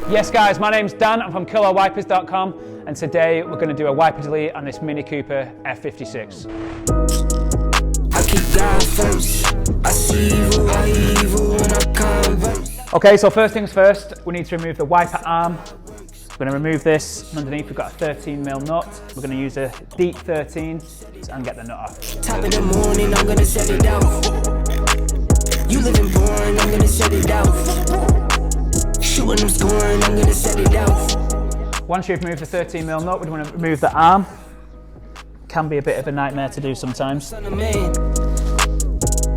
Yes guys, my name's Dan, I'm from KillerWipers.com, and today we're going to do a wiper delete on this Mini Cooper F56. Okay, so first things first, we need to remove the wiper arm. We're going to remove this, and underneath we've got a 13mm nut. We're going to use a deep 13 and get the nut off. Top of the morning, I'm going to set it out. You living boring, I'm going to set it out. Shooting them scoring, I'm gonna set it out. Once you've removed the 13mm nut, we want to remove the arm. Can be a bit of a nightmare to do sometimes.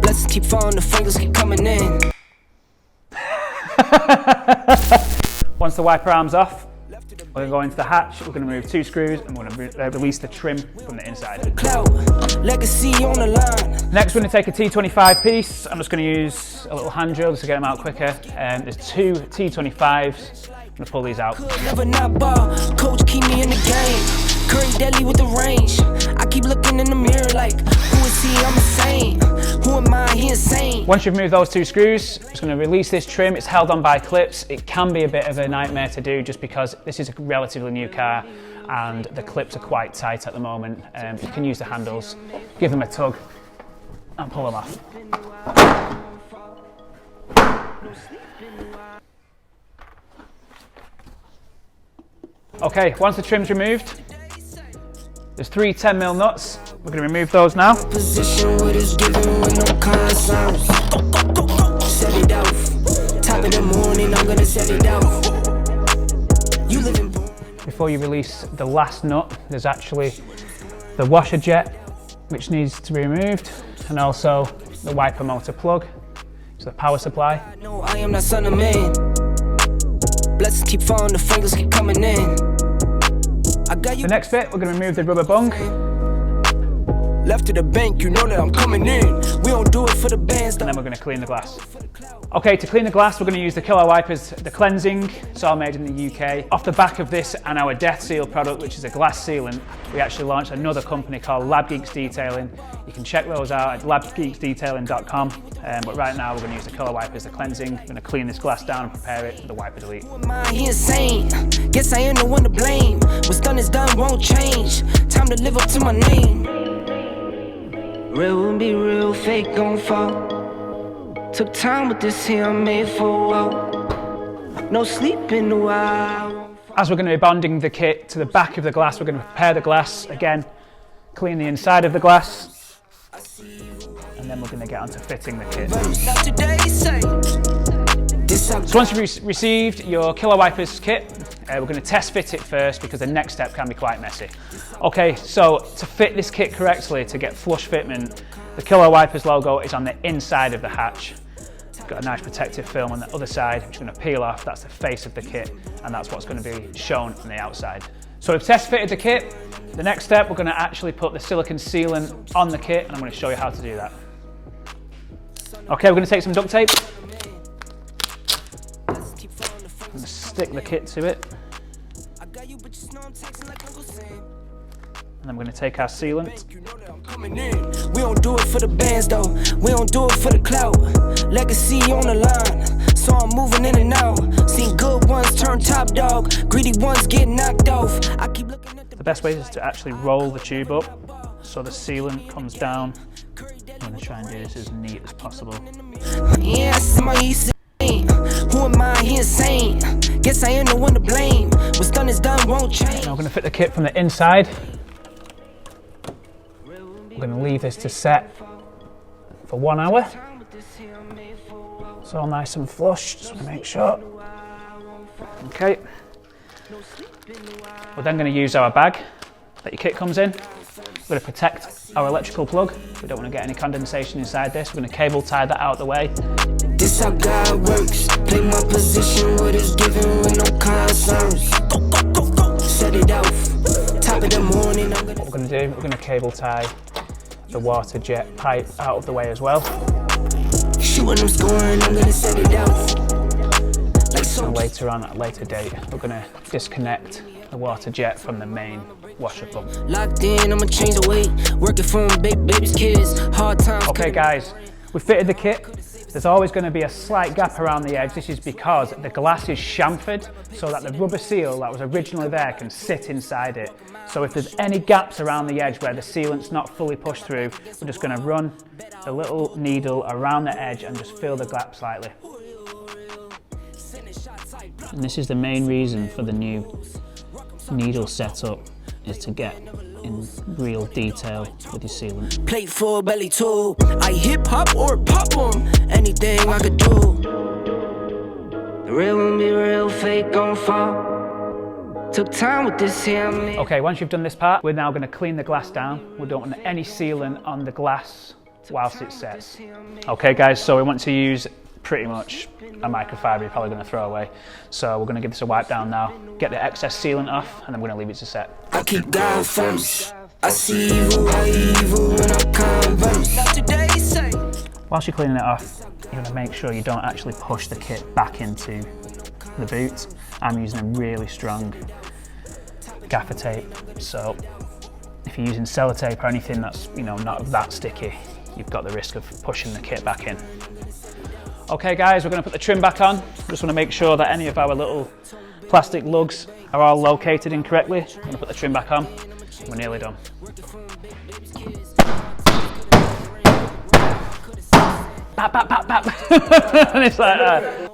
Let's keep falling, the fingers keep coming in. Once the wiper arm's off, we're going to go into the hatch, we're going to remove 2 screws and we're going to release the trim from the inside. Legacy on the line. Next we're going to take a T25 piece. I'm just going to use a little hand drill to get them out quicker. There's 2 T25s. I'm going to pull these out. Coach keep me in the game. Curry deadly with the range. I keep looking in the mirror like, who is he? I'm insane. Who am I? He insane. Once you've removed those 2 screws, I'm just going to release this trim. It's held on by clips. It can be a bit of a nightmare to do just because this is a relatively new car and the clips are quite tight at the moment. You can use the handles, give them a tug and pull them off. Okay, once the trim's removed, there's 3 10mm nuts. We're going to remove those now. Position what is given with no concerns. Set it out. Top of the morning, I'm gonna set it out. You live in. Before you release the last nut, there's actually the washer jet which needs to be removed, and also the wiper motor plug, so the power supply. No, I am not son of man. Let's keep falling, the fingers keep coming in. I got you. The next bit, we're going to remove the rubber bung. Left to the bank, you know that I'm coming in. We don't do it for the bands. And then we're going to clean the glass. Okay, to clean the glass, we're going to use the Killer Wipers, the cleansing. It's all made in the UK. Off the back of this and our Death Seal product, which is a glass sealant, we actually launched another company called Lab Geeks Detailing. You can check those out at labgeeksdetailing.com. But right now, we're going to use the Killer Wipers, the cleansing. We're going to clean this glass down and prepare it for the wiper delete. He insane. Guess I am the one to blame. What's done is done, won't change. Time to live up to my name. Real will be real, fake gon' fall. Took time with this here, I'm made for a while. No sleep in a while. As we're going to be bonding the kit to the back of the glass, we're going to prepare the glass again, clean the inside of the glass, and then we're going to get onto fitting the kit. So once you've received your Killer Wipers kit, we're going to test fit it first because the next step can be quite messy. Okay, so to fit this kit correctly, to get flush fitment, the Killer Wipers logo is on the inside of the hatch. We've got a nice protective film on the other side, which is going to peel off. That's the face of the kit, and that's what's going to be shown from the outside. So we've test fitted the kit. The next step, we're going to actually put the silicone sealant on the kit, and I'm going to show you how to do that. Okay, we're going to take some duct tape. I'm going to stick the kit to it. And then we're going to take our sealant. We don't do it for the bands though. We don't do it for the clout. Legacy on the line, so I'm moving in and out. Seen good ones turn top dog, greedy ones get knocked off. I keep looking at the best way is to actually roll the tube up so the sealant comes down. I'm going to try and do this as neat as possible. Yes, my who am I? He insane. Guess I am the one to blame. What's done is done, won't change. Now we're going to fit the kit from the inside. We're going to leave this to set for 1 hour. It's all nice and flush, just to make sure. Okay. We're then going to use our bag that your kit comes in. We're going to protect our electrical plug. We don't want to get any condensation inside this. We're going to cable tie that out of the way. This how God works. Play my position, what is given with no concerns. Set it off. Top of the morning, I'm gonna. What we're going to do, we're going to cable tie the water jet pipe out of the way as well. Shooting them scoring, I'm going to set it out. And later on, at a later date, we're going to disconnect the water jet from the main washer pump. Locked in, I'ma change the weight. Working from baby's kids. Hard times. Okay guys, we fitted the kit. There's always going to be a slight gap around the edge. This is because the glass is chamfered so that the rubber seal that was originally there can sit inside it. So if there's any gaps around the edge where the sealant's not fully pushed through, we're just going to run the little needle around the edge and just fill the gap slightly. And this is the main reason for the new needle setup, is to get in real detail with your sealant. Plate full, belly too. I hip hop or pop 'em. Anything I could do. The real won't be real, fake gon' fall. Took time with this here. Okay, once you've done this part, we're now going to clean the glass down. We don't want any sealant on the glass whilst it sets. Okay guys, so we want to use pretty much a microfiber you're probably going to throw away. So we're going to give this a wipe down now, get the excess sealant off, and then we're going to leave it to set. I keep God first. I see evil when I converse. Not today, say. Whilst you're cleaning it off, you're going to make sure you don't actually push the kit back into the boot. I'm using a really strong gaffer tape, so if you're using sellotape or anything that's, you know, not that sticky, you've got the risk of pushing the kit back in. Okay guys, we're going to put the trim back on. Just want to make sure that any of our little plastic lugs are all located incorrectly. I'm going to put the trim back on. We're nearly done. Bap, bap, bap, bap. And it's like that.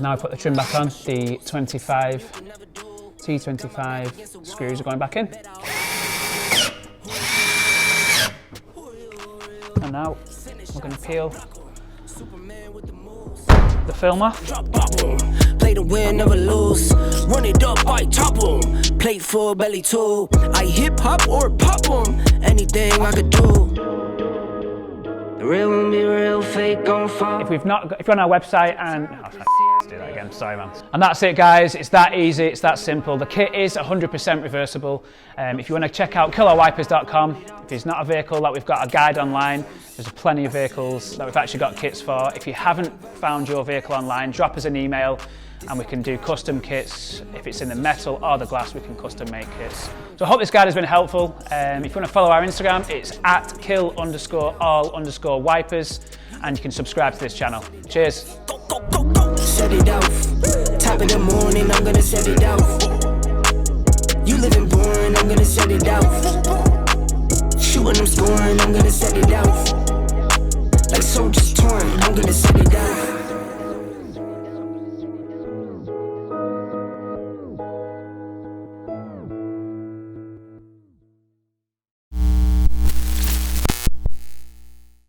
Now I put the trim back on. The T25 screws are going back in. And now we're going to peel the film off. Play to win, never lose. Run it up, I top 'em. Plate full, belly too. I hip hop or pop 'em. Anything I could do. The real won't be real, fake gon' fall. If you're on our website and let's do that again, sorry man. And that's it guys, it's that easy, it's that simple. The kit is 100% reversible. If you want to check out killerwipers.com, if it's not a vehicle that we've got a guide online, there's plenty of vehicles that we've actually got kits for. If you haven't found your vehicle online, drop us an email and we can do custom kits. If it's in the metal or the glass, we can custom make kits. So I hope this guide has been helpful. If you want to follow our Instagram, it's @kill_all_wipers, and you can subscribe to this channel. Cheers. Set it off. Top of the morning, I'm gonna set it off. You living boring, I'm gonna set it off. Shooting, I'm scoring, I'm gonna set it off.